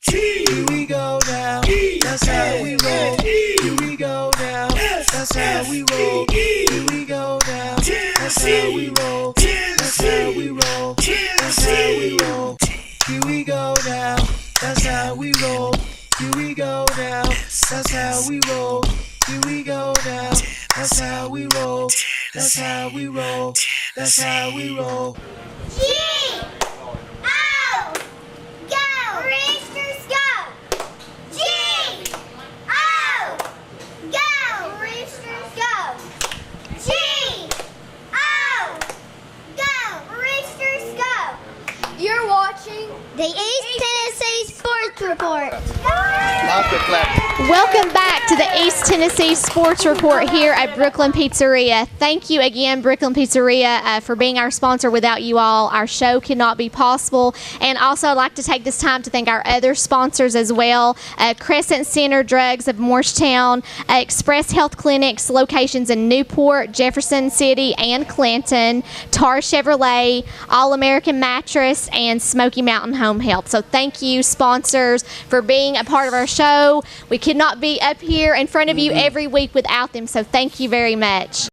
Here we go now. That's how we roll. Here we go now. That's how we roll. Here we go now. That's how we roll. That's how we roll. That's how we roll. Here we go now. That's how we roll. Here we go now. That's how we roll. Here we go now. That's how we roll. That's how we roll. That's how we roll. G-O, go! Roosters, go! G-O, go! Roosters, go! G-O, go! Roosters, go! You're watching the East Tennessee Sports Report. Welcome back to the East Tennessee Sports Report here at Brooklyn Pizzeria. Thank you again, Brooklyn Pizzeria, for being our sponsor. Without you all, our show could not be possible. And also, I'd like to take this time to thank our other sponsors as well. Crescent Center Drugs of Morristown, Express Health Clinics, locations in Newport, Jefferson City, and Clinton, Tar Chevrolet, All-American Mattress, and Smoky Mountain Home Health. So thank you, sponsors, for being a part of our show. We could not be up here in front of you every week without them, so thank you very much.